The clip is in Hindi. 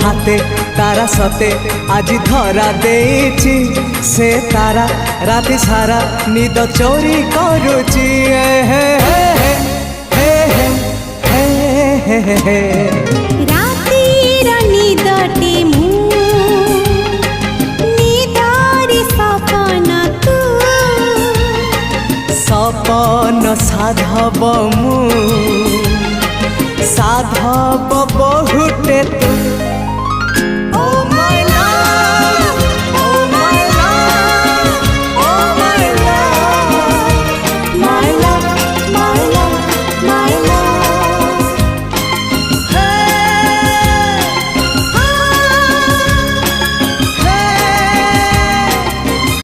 हाथे तारा सते आज धरा देछि से तारा राति सारा निद चोरी करुची हे हे हे हे हे हे हे रातिर निदटे मु निदारी सपन तू सपन साधव मु साधव बहुटे